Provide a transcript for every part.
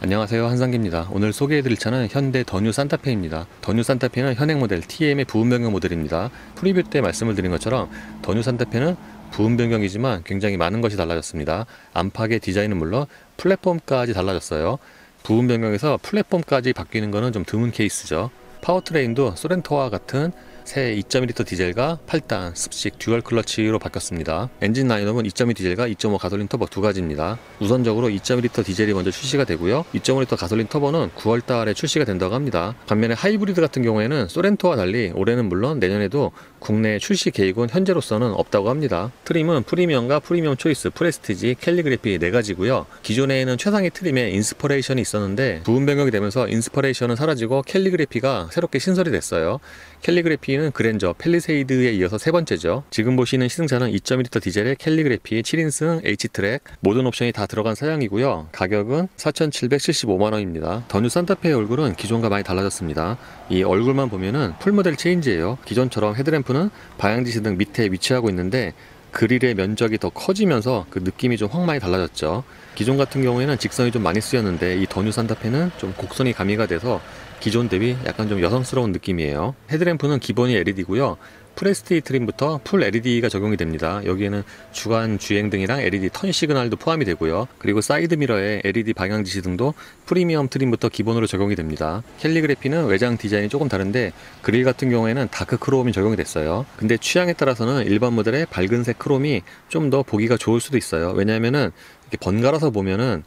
안녕하세요, 한상기입니다. 오늘 소개해드릴 차는 현대 더 뉴 산타페입니다. 더 뉴 산타페는 현행 모델 TM의 부분 변경 모델입니다. 프리뷰 때 말씀을 드린 것처럼 더 뉴 산타페는 부분 변경이지만 굉장히 많은 것이 달라졌습니다. 안팎의 디자인은 물론 플랫폼까지 달라졌어요. 부분 변경에서 플랫폼까지 바뀌는 것은 좀 드문 케이스죠. 파워트레인도 소렌토와 같은 새 2.2L 디젤과 8단 습식 듀얼 클러치로 바뀌었습니다. 엔진 라인업은 2.2 디젤과 2.5 가솔린 터보 두 가지입니다. 우선적으로 2.1L 디젤이 먼저 출시가 되고요. 2.5L 가솔린 터보는 9월달에 출시가 된다고 합니다. 반면에 하이브리드 같은 경우에는 소렌토와 달리 올해는 물론 내년에도 국내 출시 계획은 현재로서는 없다고 합니다. 트림은 프리미엄과 프리미엄 초이스, 프레스티지, 캘리그래피 4가지고요. 기존에는 최상위 트림에 인스퍼레이션이 있었는데 부분 변경이 되면서 인스퍼레이션은 사라지고 캘리그래피가 새롭게 신설이 됐어요. 캘리그래피는 그랜저, 팰리세이드에 이어서 세 번째죠. 지금 보시는 시승차는 2.1L 디젤의 캘리그래피 7인승 H트랙 모든 옵션이 다 들어간 사양이고요. 가격은 4,775만원입니다. 더 뉴 산타페의 얼굴은 기존과 많이 달라졌습니다. 이 얼굴만 보면은 풀모델 체인지예요. 기존처럼 헤드램프는 방향지시 등 밑에 위치하고 있는데 그릴의 면적이 더 커지면서 그 느낌이 좀 확 많이 달라졌죠. 기존 같은 경우에는 직선이 좀 많이 쓰였는데 이 더 뉴 산타페는 좀 곡선이 가미가 돼서 기존 대비 약간 좀 여성스러운 느낌이에요. 헤드램프는 기본이 LED고요. 프레스티 트림부터 풀 LED가 적용이 됩니다. 여기에는 주간 주행등이랑 LED 턴 시그널도 포함이 되고요. 그리고 사이드 미러에 LED 방향 지시 등도 프리미엄 트림부터 기본으로 적용이 됩니다. 캘리그래피는 외장 디자인이 조금 다른데 그릴 같은 경우에는 다크 크롬이 적용이 됐어요. 근데 취향에 따라서는 일반 모델의 밝은색 크롬이 좀 더 보기가 좋을 수도 있어요. 왜냐하면은 이렇게 번갈아서 보면은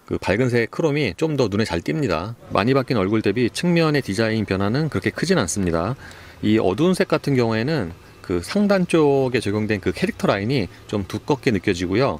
그 밝은색 크롬이 좀 더 눈에 잘 띕니다. 많이 바뀐 얼굴 대비 측면의 디자인 변화는 그렇게 크진 않습니다. 이 어두운 색 같은 경우에는 그 상단 쪽에 적용된 그 캐릭터 라인이 좀 두껍게 느껴지고요.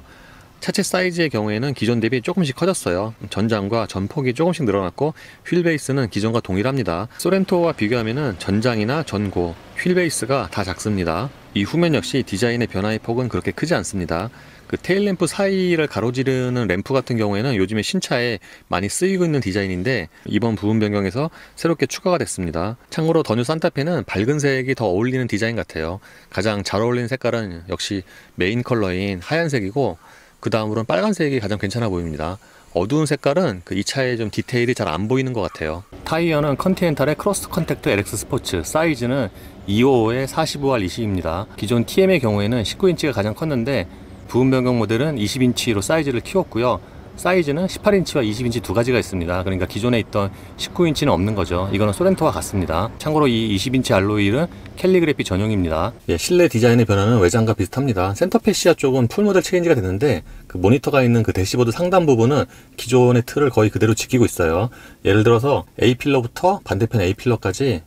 차체 사이즈의 경우에는 기존 대비 조금씩 커졌어요. 전장과 전폭이 조금씩 늘어났고 휠베이스는 기존과 동일합니다. 소렌토와 비교하면은 전장이나 전고, 휠베이스가 다 작습니다. 이 후면 역시 디자인의 변화의 폭은 그렇게 크지 않습니다. 그 테일램프 사이를 가로지르는 램프 같은 경우에는 요즘에 신차에 많이 쓰이고 있는 디자인인데 이번 부분 변경에서 새롭게 추가가 됐습니다. 참고로 더 뉴 산타페는 밝은 색이 더 어울리는 디자인 같아요. 가장 잘 어울리는 색깔은 역시 메인 컬러인 하얀색이고 그 다음으로는 빨간색이 가장 괜찮아 보입니다. 어두운 색깔은 이 차에 좀 디테일이 잘 안 보이는 것 같아요. 타이어는 컨티넨탈의 크로스 컨택트 LX 스포츠, 사이즈는 255에 45R20입니다. 기존 TM의 경우에는 19인치가 가장 컸는데 부분 변경 모델은 20인치로 사이즈를 키웠고요. 사이즈는 18인치와 20인치 두 가지가 있습니다. 그러니까 기존에 있던 19인치는 없는 거죠. 이거는 소렌토와 같습니다. 참고로 이 20인치 알로이는 캘리그래피 전용입니다. 실내 디자인의 변화는 외장과 비슷합니다. 센터 패시아 쪽은 풀모델 체인지가 됐는데 그 모니터가 있는 그 대시보드 상단 부분은 기존의 틀을 거의 그대로 지키고 있어요. 예를 들어서 A필러부터 반대편 A필러까지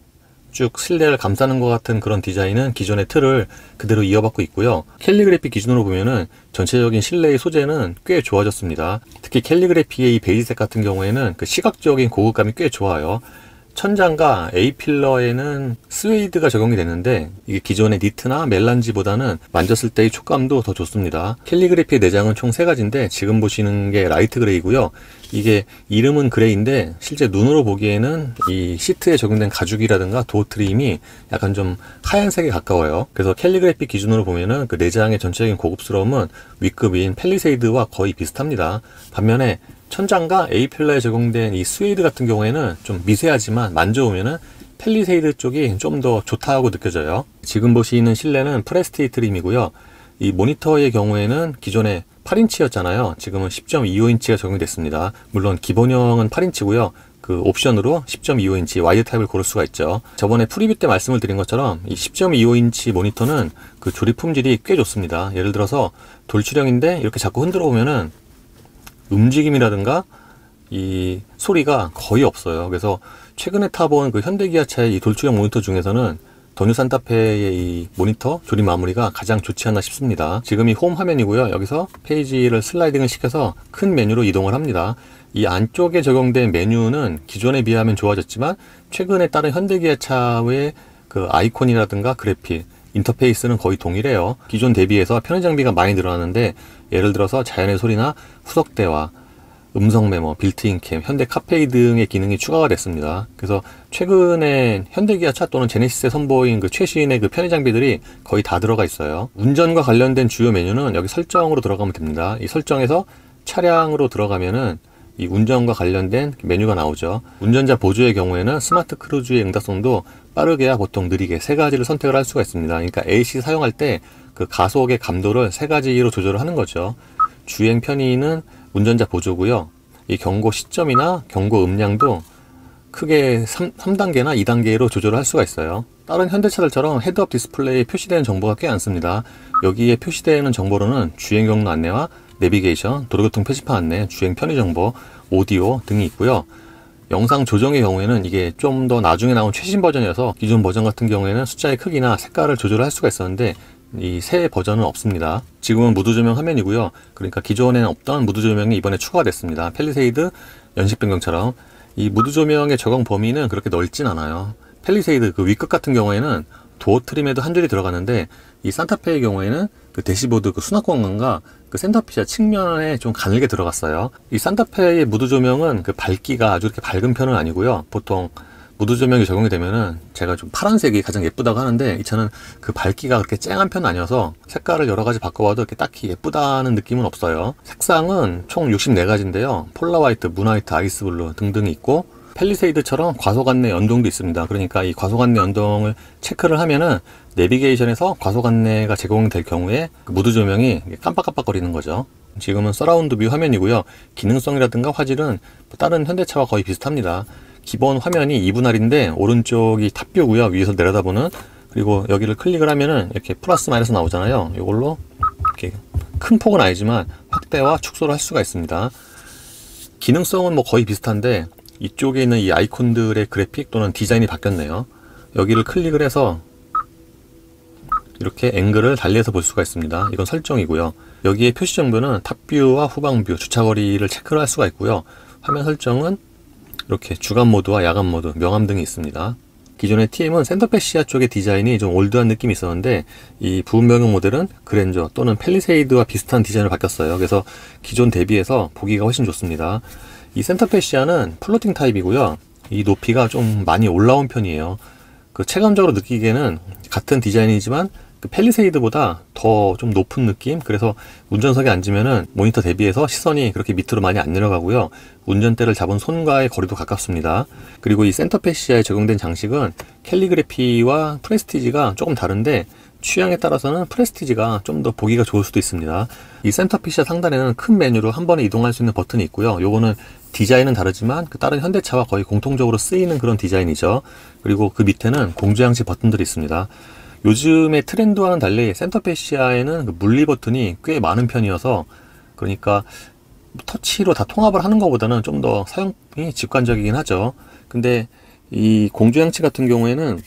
쭉 실내를 감싸는 것 같은 그런 디자인은 기존의 틀을 그대로 이어받고 있고요. 캘리그래피 기준으로 보면은 전체적인 실내의 소재는 꽤 좋아졌습니다. 특히 캘리그래피의 이 베이지색 같은 경우에는 그 시각적인 고급감이 꽤 좋아요. 천장과 A필러에는 스웨이드가 적용이 됐는데 이게 기존의 니트나 멜란지보다는 만졌을 때의 촉감도 더 좋습니다. 캘리그래피의 내장은 총 3가지인데 지금 보시는 게 라이트 그레이고요. 이게 이름은 그레이인데 실제 눈으로 보기에는 이 시트에 적용된 가죽이라든가 도어 트림이 약간 좀 하얀색에 가까워요. 그래서 캘리그래피 기준으로 보면은 그 내장의 전체적인 고급스러움은 윗급인 팰리세이드와 거의 비슷합니다. 반면에 천장과 A필러에 적용된 이 스웨이드 같은 경우에는 좀 미세하지만 만져보면은 팰리세이드 쪽이 좀 더 좋다고 느껴져요. 지금 보시는 실내는 프레스티 트림이고요. 이 모니터의 경우에는 기존에 8인치였잖아요. 지금은 10.25인치가 적용됐습니다. 물론 기본형은 8인치고요. 그 옵션으로 10.25인치 와이드 타입을 고를 수가 있죠. 저번에 프리뷰 때 말씀을 드린 것처럼 이 10.25인치 모니터는 그 조립 품질이 꽤 좋습니다. 예를 들어서 돌출형인데 이렇게 자꾸 흔들어 보면은 움직임이라든가 이 소리가 거의 없어요. 그래서 최근에 타본 그 현대기아차의 이 돌출형 모니터 중에서는 더 뉴 산타페의 이 모니터 조립 마무리가 가장 좋지 않나 싶습니다. 지금 이 홈 화면이고요. 여기서 페이지를 슬라이딩을 시켜서 큰 메뉴로 이동을 합니다. 이 안쪽에 적용된 메뉴는 기존에 비하면 좋아졌지만 최근에 따른 현대기아차의 그 아이콘이라든가 그래픽, 인터페이스는 거의 동일해요. 기존 대비해서 편의 장비가 많이 늘어났는데 예를 들어서 자연의 소리나 후석 대화, 음성 메모, 빌트인 캠, 현대 카페이 등의 기능이 추가가 됐습니다. 그래서 최근에 현대기아차 또는 제네시스에 선보인 그 최신의 그 편의 장비들이 거의 다 들어가 있어요. 운전과 관련된 주요 메뉴는 여기 설정으로 들어가면 됩니다. 이 설정에서 차량으로 들어가면은 이 운전과 관련된 메뉴가 나오죠. 운전자 보조의 경우에는 스마트 크루즈의 응답성도 빠르게야 보통 느리게 세 가지를 선택을 할 수가 있습니다. 그러니까 AC 사용할 때 그 가속의 감도를 세 가지로 조절을 하는 거죠. 주행 편의는 운전자 보조고요. 이 경고 시점이나 경고 음량도 크게 3단계나 2단계로 조절을 할 수가 있어요. 다른 현대차들처럼 헤드업 디스플레이에 표시되는 정보가 꽤 많습니다. 여기에 표시되는 정보로는 주행 경로 안내와 내비게이션, 도로교통 표지판 안내, 주행 편의 정보, 오디오 등이 있고요. 영상 조정의 경우에는 이게 좀 더 나중에 나온 최신 버전이어서 기존 버전 같은 경우에는 숫자의 크기나 색깔을 조절할 수가 있었는데 이 새 버전은 없습니다. 지금은 무드 조명 화면이고요. 그러니까 기존에는 없던 무드 조명이 이번에 추가가 됐습니다. 팰리세이드 연식 변경처럼. 이 무드 조명의 적용 범위는 그렇게 넓진 않아요. 팰리세이드 그 윗끝 같은 경우에는 도어 트림에도 한 줄이 들어가는데 이 산타페의 경우에는 그 대시보드 그 수납 공간과 그 센터피시아 측면에 좀 가늘게 들어갔어요. 이 산타페의 무드 조명은 그 밝기가 아주 이렇게 밝은 편은 아니고요. 보통 무드 조명이 적용이 되면은 제가 좀 파란색이 가장 예쁘다고 하는데 이 차는 그 밝기가 그렇게 쨍한 편은 아니어서 색깔을 여러 가지 바꿔봐도 이렇게 딱히 예쁘다는 느낌은 없어요. 색상은 총 64가지인데요. 폴라 화이트, 문 화이트, 아이스 블루 등등이 있고 팰리세이드처럼 과속 안내 연동도 있습니다. 그러니까 이 과속 안내 연동을 체크를 하면은 내비게이션에서 과속 안내가 제공될 경우에 그 무드 조명이 깜빡깜빡거리는 거죠. 지금은 서라운드 뷰 화면이고요. 기능성이라든가 화질은 다른 현대차와 거의 비슷합니다. 기본 화면이 2분할인데 오른쪽이 탑뷰고요. 위에서 내려다보는. 그리고 여기를 클릭을 하면은 이렇게 플러스 마이너스 나오잖아요. 이걸로 이렇게 큰 폭은 아니지만 확대와 축소를 할 수가 있습니다. 기능성은 뭐 거의 비슷한데 이쪽에 있는 이 아이콘들의 그래픽 또는 디자인이 바뀌었네요. 여기를 클릭을 해서 이렇게 앵글을 달리해서 볼 수가 있습니다. 이건 설정이고요. 여기에 표시 정보는 탑뷰와 후방뷰, 주차거리를 체크를 할 수가 있고요. 화면 설정은 이렇게 주간 모드와 야간 모드, 명암 등이 있습니다. 기존의 TM은 센터페시아 쪽의 디자인이 좀 올드한 느낌이 있었는데 이 부분 변경 모델은 그랜저 또는 팰리세이드와 비슷한 디자인으로 바뀌었어요. 그래서 기존 대비해서 보기가 훨씬 좋습니다. 이 센터페시아는 플로팅 타입이고요. 이 높이가 좀 많이 올라온 편이에요. 그 체감적으로 느끼기에는 같은 디자인이지만 그 팰리세이드보다 더 좀 높은 느낌? 그래서 운전석에 앉으면은 모니터 대비해서 시선이 그렇게 밑으로 많이 안 내려가고요. 운전대를 잡은 손과의 거리도 가깝습니다. 그리고 이 센터페시아에 적용된 장식은 캘리그래피와 프레스티지가 조금 다른데 취향에 따라서는 프레스티지가 좀 더 보기가 좋을 수도 있습니다. 이 센터페시아 상단에는 큰 메뉴로 한 번에 이동할 수 있는 버튼이 있고요. 요거는 디자인은 다르지만 그 다른 현대차와 거의 공통적으로 쓰이는 그런 디자인이죠. 그리고 그 밑에는 공조양식 버튼들이 있습니다. 요즘의 트렌드와는 달리 센터페시아에는 그 물리 버튼이 꽤 많은 편이어서 그러니까 터치로 다 통합을 하는 것보다는 좀 더 사용이 직관적이긴 하죠. 근데 이 공조양치 같은 경우에는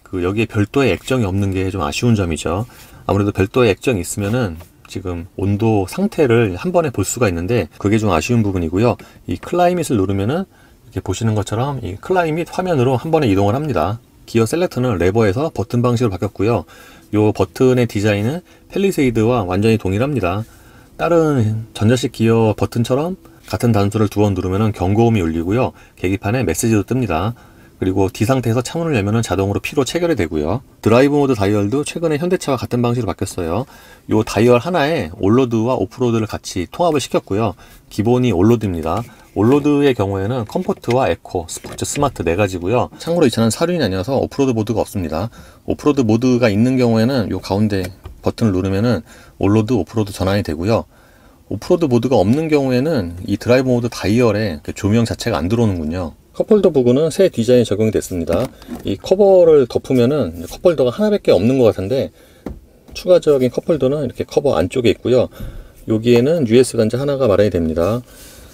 그 여기에 별도의 액정이 없는 게 좀 아쉬운 점이죠. 아무래도 별도의 액정이 있으면은 지금 온도 상태를 한 번에 볼 수가 있는데 그게 좀 아쉬운 부분이고요. 이 클라이밋을 누르면은 이렇게 보시는 것처럼 이 클라이밋 화면으로 한 번에 이동을 합니다. 기어 셀렉터는 레버에서 버튼 방식으로 바뀌었고요. 이 버튼의 디자인은 팰리세이드와 완전히 동일합니다. 다른 전자식 기어 버튼처럼 같은 단수를 두 번 누르면 경고음이 울리고요. 계기판에 메시지도 뜹니다. 그리고 D 상태에서 차문을 열면 자동으로 P로 체결이 되고요. 드라이브 모드 다이얼도 최근에 현대차와 같은 방식으로 바뀌었어요. 이 다이얼 하나에 올로드와 오프로드를 같이 통합을 시켰고요. 기본이 올로드입니다. 올로드의 경우에는 컴포트와 에코, 스포츠, 스마트 4가지고요. 참고로 이 차는 사륜이 아니어서 오프로드 모드가 없습니다. 오프로드 모드가 있는 경우에는 이 가운데 버튼을 누르면은 올로드, 오프로드 전환이 되고요. 오프로드 모드가 없는 경우에는 이 드라이브 모드 다이얼에 조명 자체가 안 들어오는군요. 컵홀더 부분은 새 디자인이 적용이 됐습니다. 이 커버를 덮으면은 컵홀더가 하나밖에 없는 것 같은데 추가적인 컵홀더는 이렇게 커버 안쪽에 있고요. 여기에는 US 단자 하나가 마련이 됩니다.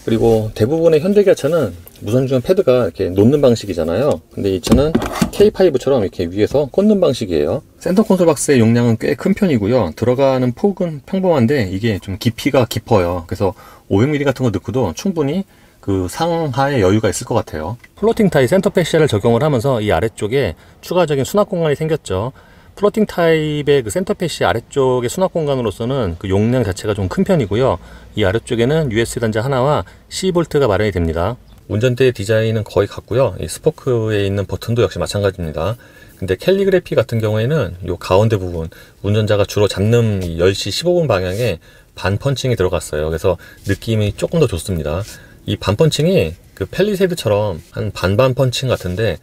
그리고 대부분의 현대기아차는 무선주행 패드가 이렇게 놓는 방식이잖아요. 근데 이 차는 K5처럼 이렇게 위에서 꽂는 방식이에요. 센터 콘솔 박스의 용량은 꽤 큰 편이고요. 들어가는 폭은 평범한데 이게 좀 깊이가 깊어요. 그래서 500mm 같은 거 넣고도 충분히 그 상하의 여유가 있을 것 같아요. 플로팅 타입 센터페시아를 적용을 하면서 이 아래쪽에 추가적인 수납 공간이 생겼죠. 플로팅 타입의 그 센터페시아 아래쪽의 수납 공간으로서는 그 용량 자체가 좀 큰 편이고요. 이 아래쪽에는 USB 단자 하나와 C볼트가 마련이 됩니다. 운전대 디자인은 거의 같고요. 이 스포크에 있는 버튼도 역시 마찬가지입니다. 근데 캘리그래피 같은 경우에는 이 가운데 부분, 운전자가 주로 잡는 10시 15분 방향에 반 펀칭이 들어갔어요. 그래서 느낌이 조금 더 좋습니다. 이 반펀칭이 그 팰리세이드처럼 한 반반 펀칭 같은데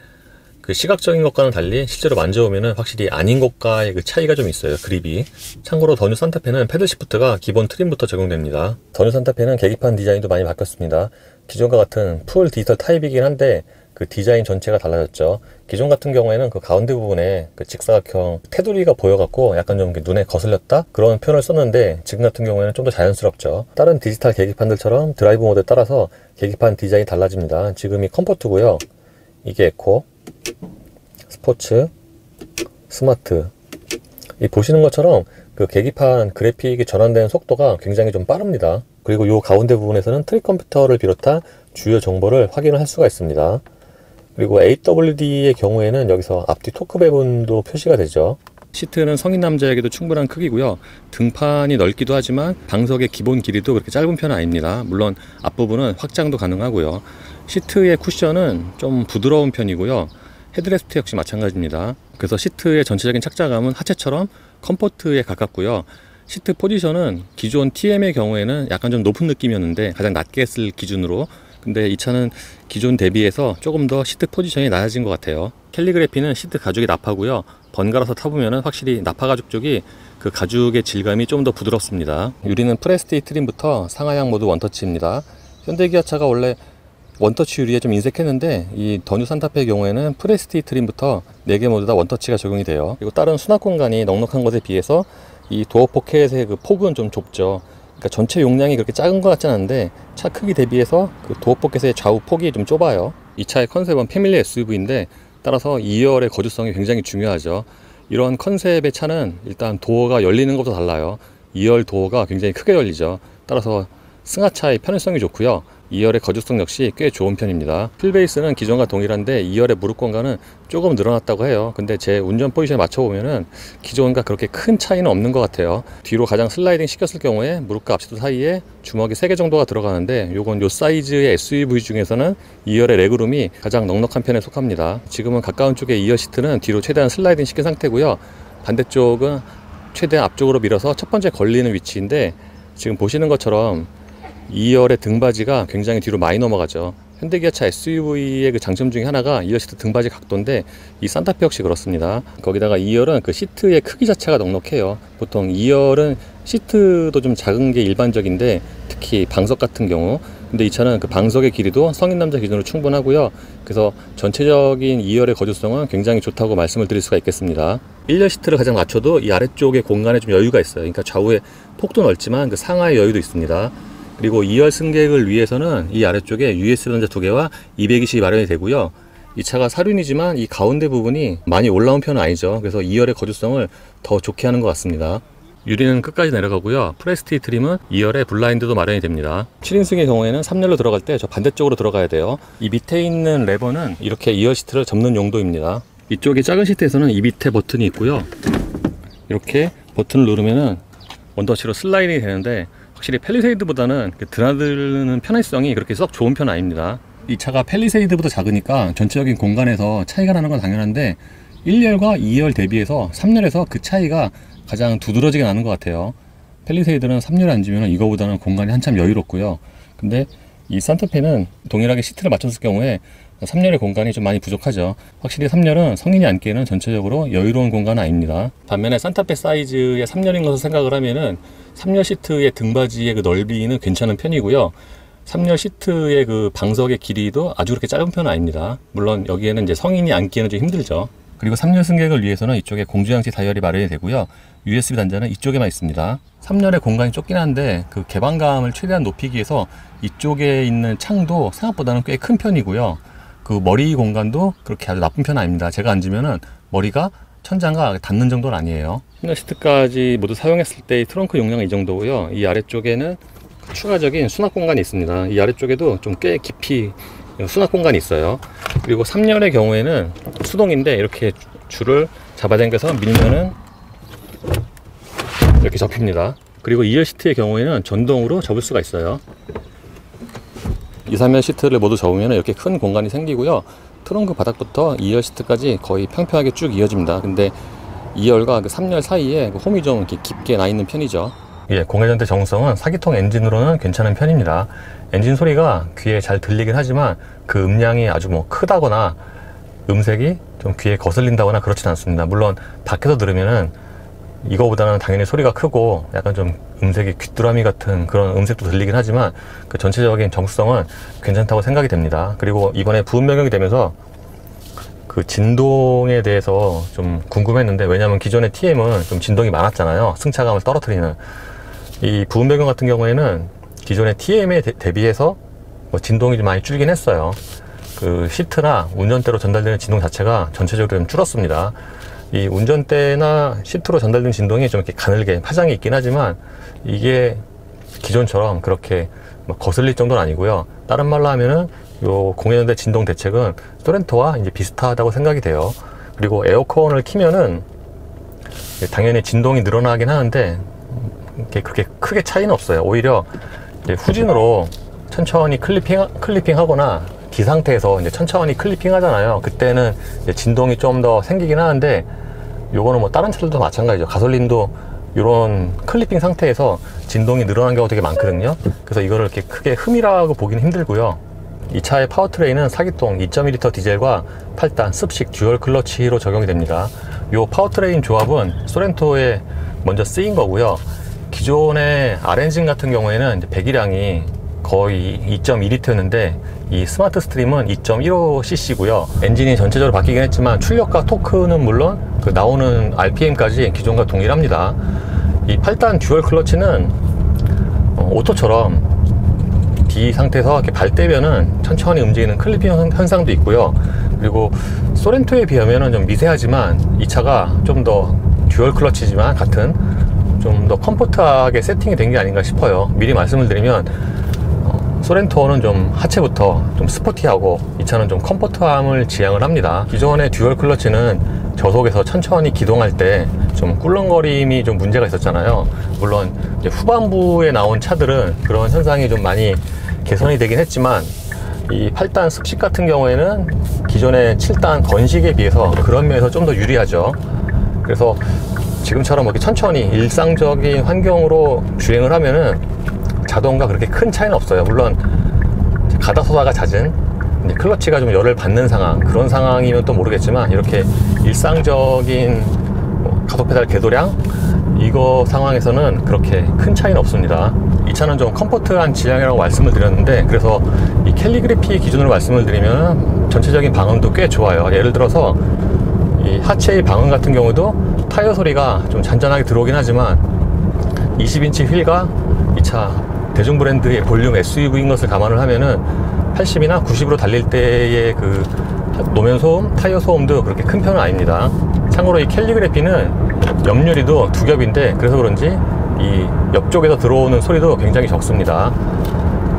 그 시각적인 것과는 달리 실제로 만져보면은 확실히 아닌 것과의 그 차이가 좀 있어요. 그립이. 참고로 더뉴 산타페는 패들 시프트가 기본 트림부터 적용됩니다. 더뉴 산타페는 계기판 디자인도 많이 바뀌었습니다. 기존과 같은 풀 디지털 타입이긴 한데 그 디자인 전체가 달라졌죠. 기존 같은 경우에는 그 가운데 부분에 그 직사각형 테두리가 보여갖고 약간 좀 눈에 거슬렸다? 그런 표현을 썼는데 지금 같은 경우에는 좀 더 자연스럽죠. 다른 디지털 계기판들처럼 드라이브 모드에 따라서 계기판 디자인이 달라집니다. 지금이 컴포트고요. 이게 에코, 스포츠, 스마트. 이 보시는 것처럼 그 계기판 그래픽이 전환되는 속도가 굉장히 좀 빠릅니다. 그리고 이 가운데 부분에서는 트릭 컴퓨터를 비롯한 주요 정보를 확인을 할 수가 있습니다. 그리고 AWD의 경우에는 여기서 앞뒤 토크 배분도 표시가 되죠. 시트는 성인 남자에게도 충분한 크기고요. 등판이 넓기도 하지만 방석의 기본 길이도 그렇게 짧은 편은 아닙니다. 물론 앞부분은 확장도 가능하고요. 시트의 쿠션은 좀 부드러운 편이고요. 헤드레스트 역시 마찬가지입니다. 그래서 시트의 전체적인 착자감은 하체처럼 컴포트에 가깝고요. 시트 포지션은 기존 TM의 경우에는 약간 좀 높은 느낌이었는데 가장 낮게 했을 기준으로, 근데 이 차는 기존 대비해서 조금 더 시트 포지션이 낮아진 것 같아요. 캘리그래피는 시트 가죽이 나파고요. 번갈아서 타보면 확실히 나파 가죽 쪽이 그 가죽의 질감이 좀 더 부드럽습니다. 유리는 프레스티 트림부터 상하향 모드 원터치입니다. 현대기아차가 원래 원터치 유리에 좀 인색했는데 이 더뉴 산타페의 경우에는 프레스티 트림부터 4개 모두 다 원터치가 적용이 돼요. 그리고 다른 수납 공간이 넉넉한 것에 비해서 이 도어 포켓의 그 폭은 좀 좁죠. 그러니까 전체 용량이 그렇게 작은 것 같진 않은데 차 크기 대비해서 그 도어 포켓의 좌우 폭이 좀 좁아요. 이 차의 컨셉은 패밀리 SUV인데 따라서 2열의 거주성이 굉장히 중요하죠. 이런 컨셉의 차는 일단 도어가 열리는 것부터 달라요. 2열 도어가 굉장히 크게 열리죠. 따라서 승하차의 편의성이 좋고요. 2열의 거주성 역시 꽤 좋은 편입니다. 휠베이스는 기존과 동일한데 2열의 무릎 공간은 조금 늘어났다고 해요. 근데 제 운전 포지션에 맞춰보면은 기존과 그렇게 큰 차이는 없는 것 같아요. 뒤로 가장 슬라이딩 시켰을 경우에 무릎과 앞시트 사이에 주먹이 3개 정도가 들어가는데 요건 요 사이즈의 SUV 중에서는 2열의 레그룸이 가장 넉넉한 편에 속합니다. 지금은 가까운 쪽의 2열 시트는 뒤로 최대한 슬라이딩 시킨 상태고요. 반대쪽은 최대한 앞쪽으로 밀어서 첫 번째 걸리는 위치인데 지금 보시는 것처럼 2열의 등받이가 굉장히 뒤로 많이 넘어가죠. 현대기아차 SUV의 그 장점 중에 하나가 2열 시트 등받이 각도인데 이 산타페 역시 그렇습니다. 거기다가 2열은 그 시트의 크기 자체가 넉넉해요. 보통 2열은 시트도 좀 작은 게 일반적인데 특히 방석 같은 경우, 근데 이 차는 그 방석의 길이도 성인 남자 기준으로 충분하고요. 그래서 전체적인 2열의 거주성은 굉장히 좋다고 말씀을 드릴 수가 있겠습니다. 1열 시트를 가장 낮춰도 이 아래쪽에 공간에 좀 여유가 있어요. 그러니까 좌우에 폭도 넓지만 그 상하의 여유도 있습니다. 그리고 2열 승객을 위해서는 이 아래쪽에 USB 단자 2개와 220이 마련이 되고요. 이 차가 사륜이지만 이 가운데 부분이 많이 올라온 편은 아니죠. 그래서 2열의 거주성을 더 좋게 하는 것 같습니다. 유리는 끝까지 내려가고요. 프레스티 트림은 2열에 블라인드도 마련이 됩니다. 7인승의 경우에는 3열로 들어갈 때 저 반대쪽으로 들어가야 돼요. 이 밑에 있는 레버는 이렇게 2열 시트를 접는 용도입니다. 이쪽에 작은 시트에서는 이 밑에 버튼이 있고요. 이렇게 버튼을 누르면은 원터치로 슬라이딩이 되는데 확실히 팰리세이드보다는 드나드는 편의성이 그렇게 썩 좋은 편은 아닙니다. 이 차가 팰리세이드보다 작으니까 전체적인 공간에서 차이가 나는 건 당연한데 1열과 2열 대비해서 3열에서 그 차이가 가장 두드러지게 나는 것 같아요. 팰리세이드는 3열에 앉으면 이거보다는 공간이 한참 여유롭고요. 근데 이 산타페는 동일하게 시트를 맞췄을 경우에 3열의 공간이 좀 많이 부족하죠. 확실히 3열은 성인이 앉기에는 전체적으로 여유로운 공간은 아닙니다. 반면에 산타페 사이즈의 3열인 것을 생각을 하면은 3열 시트의 등받이의 그 넓이는 괜찮은 편이고요. 3열 시트의 그 방석의 길이도 아주 그렇게 짧은 편은 아닙니다. 물론 여기에는 이제 성인이 앉기에는 좀 힘들죠. 그리고 3열 승객을 위해서는 이쪽에 공조장치 다이얼이 마련이 되고요. USB 단자는 이쪽에만 있습니다. 3열의 공간이 좁긴 한데 그 개방감을 최대한 높이기 위해서 이쪽에 있는 창도 생각보다는 꽤 큰 편이고요. 그 머리 공간도 그렇게 아주 나쁜 편은 아닙니다. 제가 앉으면은 머리가 천장과 닿는 정도는 아니에요. 3열 시트까지 모두 사용했을 때 트렁크 용량은 이 정도고요. 이 아래쪽에는 추가적인 수납 공간이 있습니다. 이 아래쪽에도 좀 꽤 깊이 수납 공간이 있어요. 그리고 3열의 경우에는 수동인데 이렇게 줄을 잡아당겨서 밀면은 이렇게 접힙니다. 그리고 2열 시트의 경우에는 전동으로 접을 수가 있어요. 2, 3열 시트를 모두 접으면 이렇게 큰 공간이 생기고요. 트렁크 바닥부터 2열 시트까지 거의 평평하게 쭉 이어집니다. 근데 2열과 그 3열 사이에 홈이 좀 이렇게 깊게 나 있는 편이죠. 예, 공회전대 정수성은 4기통 엔진으로는 괜찮은 편입니다. 엔진 소리가 귀에 잘 들리긴 하지만 그 음량이 아주 뭐 크다거나 음색이 좀 귀에 거슬린다거나 그렇진 않습니다. 물론 밖에서 들으면은 이거보다는 당연히 소리가 크고 약간 좀 음색이 귀뚜라미 같은 그런 음색도 들리긴 하지만 그 전체적인 정수성은 괜찮다고 생각이 됩니다. 그리고 이번에 부음 변경이 되면서 그 진동에 대해서 좀 궁금했는데, 왜냐하면 기존의 TM은 좀 진동이 많았잖아요. 승차감을 떨어뜨리는. 이 부음 변경 같은 경우에는 기존의 TM에 대비해서 뭐 진동이 좀 많이 줄긴 했어요. 그 시트나 운전대로 전달되는 진동 자체가 전체적으로 좀 줄었습니다. 이 운전대나 시트로 전달되는 진동이 좀 이렇게 가늘게 파장이 있긴 하지만 이게 기존처럼 그렇게 뭐 거슬릴 정도는 아니고요. 다른 말로 하면은 요 공회전대 진동 대책은 소렌토와 이제 비슷하다고 생각이 돼요. 그리고 에어컨을 키면은 당연히 진동이 늘어나긴 하는데 그렇게 크게 차이는 없어요. 오히려 이제 후진으로 천천히 클리핑 하거나 기 상태에서 이제 천천히 클리핑 하잖아요. 그때는 이제 진동이 좀 더 생기긴 하는데, 요거는 뭐 다른 차들도 마찬가지죠. 가솔린도 이런 클리핑 상태에서 진동이 늘어나는 경우가 되게 많거든요. 그래서 이거를 이렇게 크게 흠이라고 보기는 힘들고요. 이 차의 파워트레인은 4기통 2.2L 디젤과 8단 습식 듀얼 클러치로 적용이 됩니다. 이 파워트레인 조합은 소렌토에 먼저 쓰인 거고요. 기존의 R엔진 같은 경우에는 이제 배기량이 거의 2.2L였는데 이 스마트 스트림은 2.15cc고요. 엔진이 전체적으로 바뀌긴 했지만 출력과 토크는 물론 그 나오는 RPM까지 기존과 동일합니다. 이 8단 듀얼 클러치는 오토처럼 D 상태에서 이렇게 발 떼면은 천천히 움직이는 클리핑 현상도 있고요. 그리고 소렌토에 비하면은 좀 미세하지만 이 차가 좀 더 듀얼 클러치지만 같은 좀 더 컴포트하게 세팅이 된 게 아닌가 싶어요. 미리 말씀을 드리면 소렌토는 좀 하체부터 좀 스포티하고 이 차는 좀 컴포트함을 지향을 합니다. 기존의 듀얼 클러치는 저속에서 천천히 기동할 때 좀 꿀렁거림이 좀 문제가 있었잖아요. 물론 이제 후반부에 나온 차들은 그런 현상이 좀 많이 개선이 되긴 했지만 이 8단 습식 같은 경우에는 기존의 7단 건식에 비해서 그런 면에서 좀 더 유리하죠. 그래서 지금처럼 이렇게 천천히 일상적인 환경으로 주행을 하면은 자동과 그렇게 큰 차이는 없어요. 물론 가다 서다가 잦은 클러치가 좀 열을 받는 상황, 그런 상황이면 또 모르겠지만 이렇게 일상적인 가속 페달 궤도량 이거 상황에서는 그렇게 큰 차이는 없습니다. 이 차는 좀 컴포트한 지향이라고 말씀을 드렸는데, 그래서 이 캘리그래피 기준으로 말씀을 드리면 전체적인 방음도 꽤 좋아요. 예를 들어서 이 하체의 방음 같은 경우도 타이어 소리가 좀 잔잔하게 들어오긴 하지만 20인치 휠과 이 차 대중 브랜드의 볼륨 SUV인 것을 감안을 하면은 80이나 90으로 달릴 때의 그 노면 소음, 타이어 소음도 그렇게 큰 편은 아닙니다. 참고로 이 캘리그래피는 옆유리도 두 겹인데 그래서 그런지 이 옆쪽에서 들어오는 소리도 굉장히 적습니다.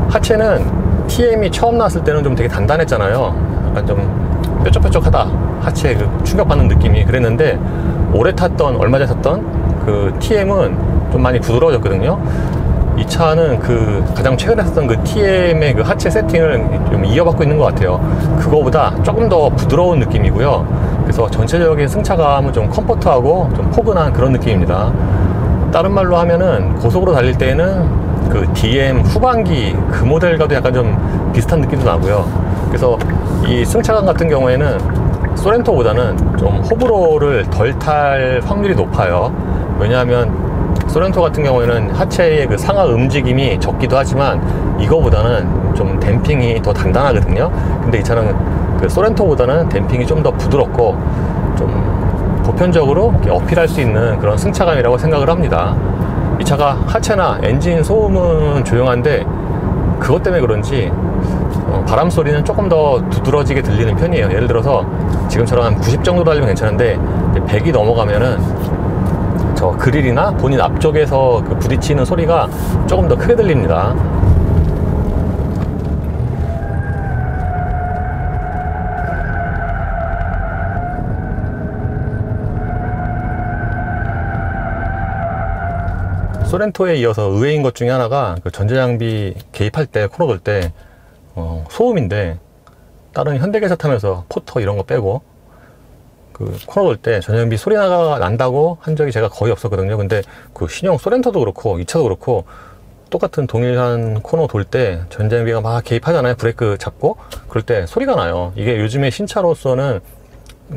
하체는 TM이 처음 나왔을 때는 좀 되게 단단했잖아요. 약간 좀 뾰족뾰족하다, 하체에 그 충격받는 느낌이 그랬는데, 오래 탔던, 얼마 전에 탔던 그 TM은 좀 많이 부드러워졌거든요. 이 차는 그 가장 최근에 썼던 그 TM의 그 하체 세팅을 좀 이어받고 있는 것 같아요. 그거보다 조금 더 부드러운 느낌이고요. 그래서 전체적인 승차감은 좀 컴포트하고 좀 포근한 그런 느낌입니다. 다른 말로 하면은 고속으로 달릴 때에는 그 DM 후반기 그 모델과도 약간 좀 비슷한 느낌도 나고요. 그래서 이 승차감 같은 경우에는 소렌토보다는 좀 호불호를 덜 탈 확률이 높아요. 왜냐하면 소렌토 같은 경우에는 하체의 그 상하 움직임이 적기도 하지만 이거보다는 좀 댐핑이 더 단단하거든요. 근데 이 차는 그 소렌토보다는 댐핑이 좀 더 부드럽고 좀 보편적으로 이렇게 어필할 수 있는 그런 승차감이라고 생각을 합니다. 이 차가 하체나 엔진 소음은 조용한데 그것 때문에 그런지 바람 소리는 조금 더 두드러지게 들리는 편이에요. 예를 들어서 지금처럼 한 90 정도 달리면 괜찮은데 100이 넘어가면은 저 그릴이나 본인 앞쪽에서 그 부딪히는 소리가 조금 더 크게 들립니다. 소렌토에 이어서 의외인 것 중에 하나가 그 전자장비 개입할 때, 코너 돌 때 소음인데, 다른 현대기아차 타면서 포터 이런 거 빼고 그 코너 돌 때 전자장비 소리가 난다고 한 적이 제가 거의 없었거든요. 근데 그 신형 소렌토도 그렇고 이 차도 그렇고 똑같은 동일한 코너 돌 때 전자장비가 막 개입하잖아요. 브레이크 잡고 그럴 때 소리가 나요. 이게 요즘에 신차로서는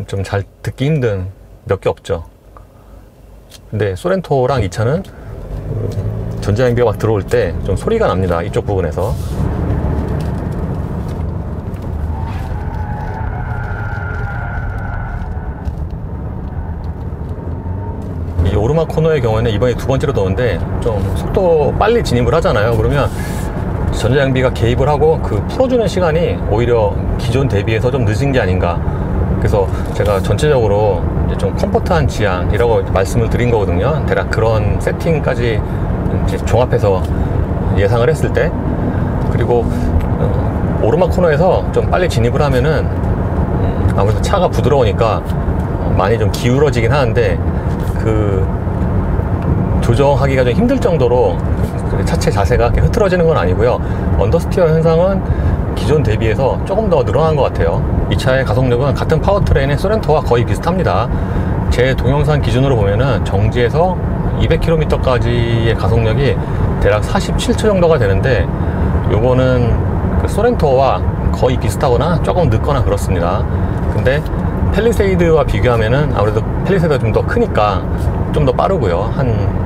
좀 잘 듣기 힘든 몇 개 없죠. 근데 소렌토랑 이 차는 전자장비가 막 들어올 때 좀 소리가 납니다. 이쪽 부분에서. 이 오르막 코너의 경우에는 이번에 두 번째로 도는데 좀 속도 빨리 진입을 하잖아요. 그러면 전자장비가 개입을 하고 그 풀어주는 시간이 오히려 기존 대비해서 좀 늦은 게 아닌가. 그래서 제가 전체적으로 이제 좀 컴포트한 지향이라고 말씀을 드린 거거든요. 대략 그런 세팅까지 이제 종합해서 예상을 했을 때. 그리고 오르막 코너에서 좀 빨리 진입을 하면은 아무래도 차가 부드러우니까 많이 좀 기울어지긴 하는데 그 조정하기가 좀 힘들 정도로 차체 자세가 흐트러지는 건 아니고요. 언더스티어 현상은 기존 대비해서 조금 더 늘어난 것 같아요. 이 차의 가속력은 같은 파워트레인의 소렌토와 거의 비슷합니다. 제 동영상 기준으로 보면은 정지에서 200km까지의 가속력이 대략 47초 정도가 되는데 요거는 그 소렌토와 거의 비슷하거나 조금 늦거나 그렇습니다. 근데 팰리세이드와 비교하면은 아무래도 팰리세이드가 좀 더 크니까 좀 더 빠르고요. 한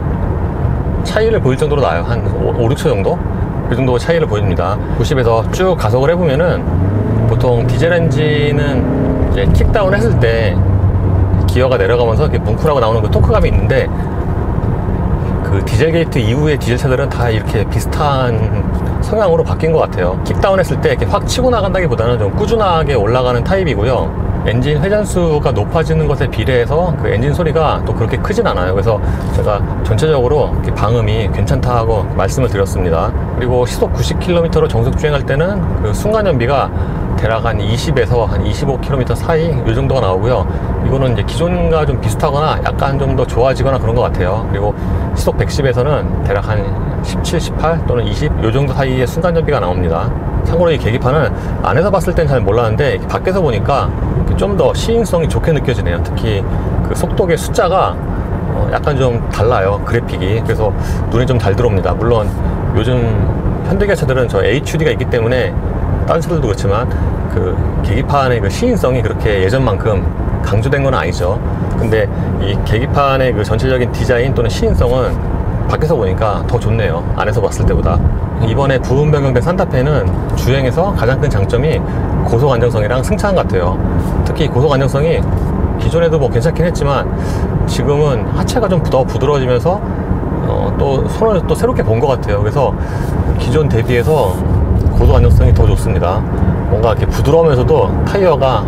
차이를 보일 정도로 나요. 한 5, 6초 정도? 그 정도 차이를 보입니다. 90에서 쭉 가속을 해보면은 보통 디젤 엔진은 이제 킥다운 했을 때 기어가 내려가면서 이렇게 뭉클하고 나오는 그 토크감이 있는데 그 디젤 게이트 이후의 디젤 차들은 다 이렇게 비슷한 성향으로 바뀐 것 같아요. 킥다운 했을 때 이렇게 확 치고 나간다기보다는 좀 꾸준하게 올라가는 타입이고요. 엔진 회전수가 높아지는 것에 비례해서 그 엔진 소리가 또 그렇게 크진 않아요. 그래서 제가 전체적으로 이렇게 방음이 괜찮다고 말씀을 드렸습니다. 그리고 시속 90km로 정속 주행할 때는 그 순간 연비가 대략 한 20에서 한 25km 사이 이 정도가 나오고요. 이거는 이제 기존과 좀 비슷하거나 약간 좀 더 좋아지거나 그런 것 같아요. 그리고 시속 110에서는 대략 한 17, 18 또는 20 이 정도 사이의 순간 연비가 나옵니다. 참고로 이 계기판은 안에서 봤을 땐 잘 몰랐는데 밖에서 보니까 좀 더 시인성이 좋게 느껴지네요. 특히 그 속도계 숫자가 약간 좀 달라요. 그래픽이. 그래서 눈에 좀 잘 들어옵니다. 물론 요즘 현대기아차들은 저 HUD가 있기 때문에 다른 차들도 그렇지만 그 계기판의 그 시인성이 그렇게 예전만큼 강조된 건 아니죠. 근데 이 계기판의 그 전체적인 디자인 또는 시인성은 밖에서 보니까 더 좋네요. 안에서 봤을 때보다. 이번에 부분 변경된 산타페는 주행에서 가장 큰 장점이 고속 안정성이랑 승차감 같아요. 특히 고속 안정성이 기존에도 뭐 괜찮긴 했지만 지금은 하체가 좀 더 부드러워지면서 또 손을 또 새롭게 본 것 같아요. 그래서 기존 대비해서 고속 안정성이 더 좋습니다. 뭔가 이렇게 부드러우면서도 타이어가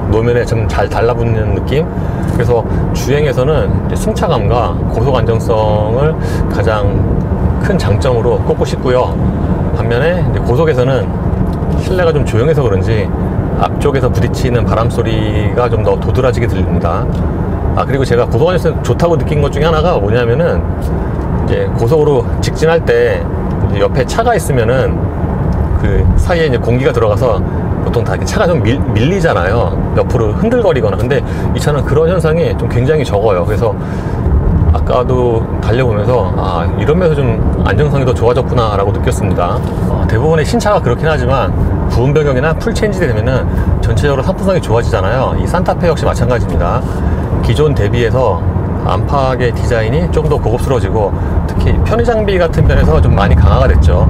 노면에 좀 잘 달라붙는 느낌? 그래서 주행에서는 이제 승차감과 고속 안정성을 가장 큰 장점으로 꼽고 싶고요. 반면에 이제 고속에서는 실내가 좀 조용해서 그런지 앞쪽에서 부딪히는 바람 소리가 좀 더 도드라지게 들립니다. 그리고 제가 고속 안정성 좋다고 느낀 것 중에 하나가 뭐냐면은 이제 고속으로 직진할 때 옆에 차가 있으면은 그 사이에 이제 공기가 들어가서 보통 다 이렇게 차가 좀 밀리잖아요. 옆으로 흔들거리거나. 근데 이 차는 그런 현상이 좀 굉장히 적어요. 그래서 아까도 달려보면서 이러면서 좀 안정성이 더 좋아졌구나 라고 느꼈습니다. 대부분의 신차가 그렇긴 하지만 부분 변경이나 풀 체인지 되면은 전체적으로 상품성이 좋아지잖아요. 이 산타페 역시 마찬가지입니다. 기존 대비해서 안팎의 디자인이 좀 더 고급스러워지고 특히 편의 장비 같은 면에서 좀 많이 강화가 됐죠.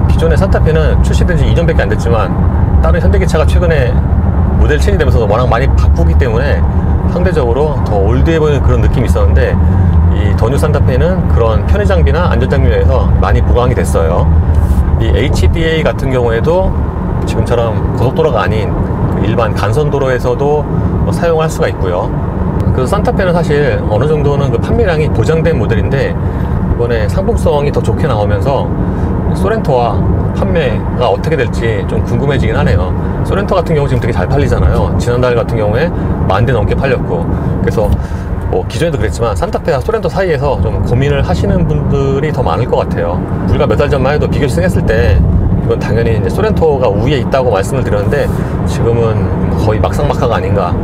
기존의 산타페는 출시된 지 2년밖에 안 됐지만 다른 현대기차가 최근에 모델 체인지 되면서 워낙 많이 바꾸기 때문에 상대적으로 더 올드해 보이는 그런 느낌이 있었는데 이 더 뉴 산타페는 그런 편의 장비나 안전 장비에서 많이 보강이 됐어요. 이 HDA 같은 경우에도 지금처럼 고속도로가 아닌 일반 간선도로에서도 사용할 수가 있고요. 그래서 산타페는 사실 어느 정도는 그 판매량이 보장된 모델인데 이번에 상품성이 더 좋게 나오면서 소렌토와 판매가 어떻게 될지 좀 궁금해지긴 하네요. 소렌토 같은 경우 지금 되게 잘 팔리잖아요. 지난달 같은 경우에 10,000대 넘게 팔렸고. 그래서 뭐 기존에도 그랬지만 산타페와 소렌토 사이에서 좀 고민을 하시는 분들이 더 많을 것 같아요. 불과 몇 달 전만 해도 비교 시승했을 때 이건 당연히 이제 소렌토가 우위에 있다고 말씀을 드렸는데 지금은 거의 막상막하가 아닌가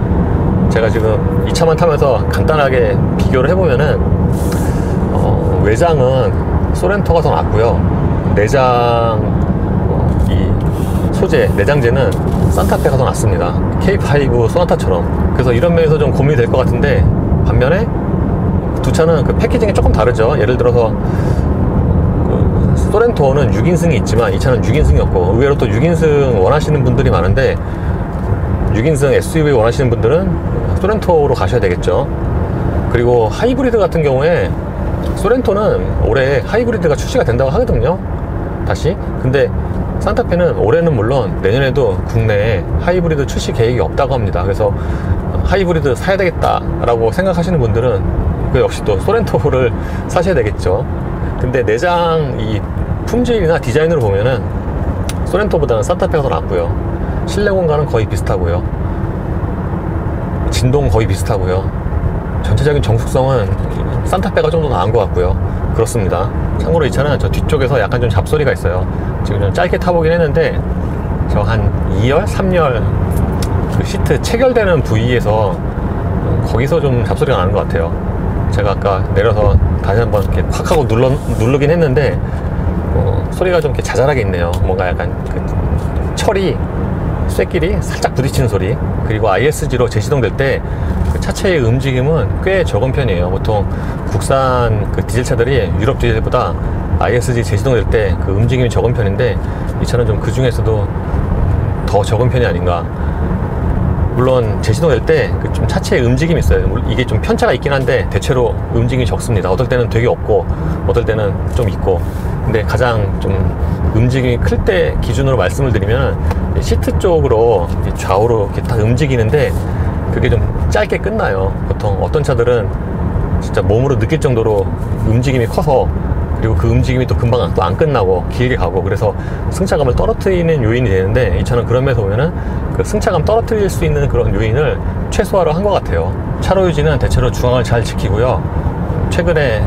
제가 지금 이 차만 타면서 간단하게 비교를 해보면은 외장은 소렌토가 더 낫고요. 내장 이 소재, 내장재는 산타페가 더 낫습니다. K5 소나타처럼. 그래서 이런 면에서 좀 고민이 될 것 같은데, 반면에 두 차는 그 패키징이 조금 다르죠. 예를 들어서 소렌토는 6인승이 있지만 이 차는 6인승이 없고, 의외로 또 6인승 원하시는 분들이 많은데 6인승 SUV 원하시는 분들은 소렌토로 가셔야 되겠죠. 그리고 하이브리드 같은 경우에 소렌토는 올해 하이브리드가 출시가 된다고 하거든요, 다시. 근데 산타페는 올해는 물론 내년에도 국내에 하이브리드 출시 계획이 없다고 합니다. 그래서 하이브리드 사야 되겠다 라고 생각하시는 분들은 그 역시 또 소렌토를 사셔야 되겠죠. 근데 내장 이 품질이나 디자인으로 보면은 소렌토보다는 산타페가 더 낫고요. 실내 공간은 거의 비슷하고요. 진동 거의 비슷하고요. 전체적인 정숙성은 산타페가 좀 더 나은 것 같고요. 그렇습니다. 참고로 이 차는 저 뒤쪽에서 약간 좀 잡소리가 있어요. 지금 좀 짧게 타보긴 했는데 저 한 2열, 3열 그 시트 체결되는 부위에서 거기서 좀 잡소리가 나는 것 같아요. 제가 아까 내려서 다시 한번 이렇게 콱 하고 누르긴 했는데 소리가 좀 이렇게 자잘하게 있네요. 뭔가 약간 그 철이 쇳끼리 살짝 부딪히는 소리. 그리고 ISG로 재시동될 때 그 차체의 움직임은 꽤 적은 편이에요. 보통 국산 그 디젤차들이 유럽 디젤보다 ISG 재시동될 때 그 움직임이 적은 편인데 이 차는 좀 그 중에서도 더 적은 편이 아닌가. 물론 재시동될 때 그 좀 차체의 움직임이 있어요. 이게 좀 편차가 있긴 한데 대체로 움직임이 적습니다. 어떨 때는 되게 없고 어떨 때는 좀 있고. 근데 가장 좀 움직임이 클 때 기준으로 말씀을 드리면 시트 쪽으로 좌우로 이렇게 딱 움직이는데 그게 좀 짧게 끝나요. 보통 어떤 차들은 진짜 몸으로 느낄 정도로 움직임이 커서, 그리고 그 움직임이 또 금방 또 안 끝나고 길게 가고, 그래서 승차감을 떨어뜨리는 요인이 되는데 이 차는 그런 면에서 보면은 그 승차감 떨어뜨릴 수 있는 그런 요인을 최소화로 한 것 같아요. 차로 유지는 대체로 중앙을 잘 지키고요. 최근에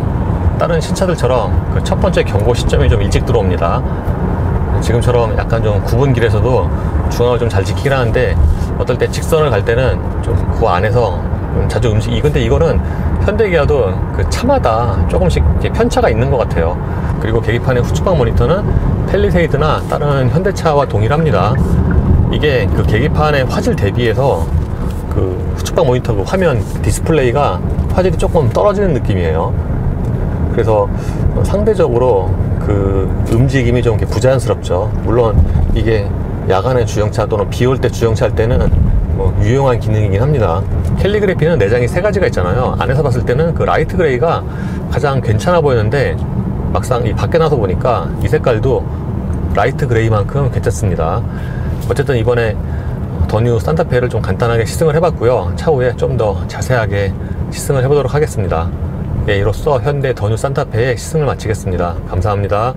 다른 신차들처럼 그 첫 번째 경고 시점이 좀 일찍 들어옵니다. 지금처럼 약간 좀 굽은 길에서도 중앙을 좀 잘 지키긴 하는데 어떨 때 직선을 갈 때는 좀 그 안에서 자주 움직이. 근데 이거는 현대기아도 그 차마다 조금씩 편차가 있는 것 같아요. 그리고 계기판의 후측방 모니터는 팰리세이드나 다른 현대차와 동일합니다. 이게 그 계기판의 화질 대비해서 그 후측방 모니터 그 화면 디스플레이가 화질이 조금 떨어지는 느낌이에요. 그래서 상대적으로 그 움직임이 좀 부자연스럽죠. 물론 이게 야간에 주행차 또는 비 올 때 주행차 할 때는 뭐 유용한 기능이긴 합니다. 캘리그래피는 내장이 세 가지가 있잖아요. 안에서 봤을 때는 그 라이트 그레이가 가장 괜찮아 보였는데 막상 이 밖에 나서 보니까 이 색깔도 라이트 그레이만큼 괜찮습니다. 어쨌든 이번에 더 뉴 산타페를 좀 간단하게 시승을 해봤고요. 차후에 좀 더 자세하게 시승을 해보도록 하겠습니다. 예, 이로써 현대 더 뉴 산타페의 시승을 마치겠습니다. 감사합니다.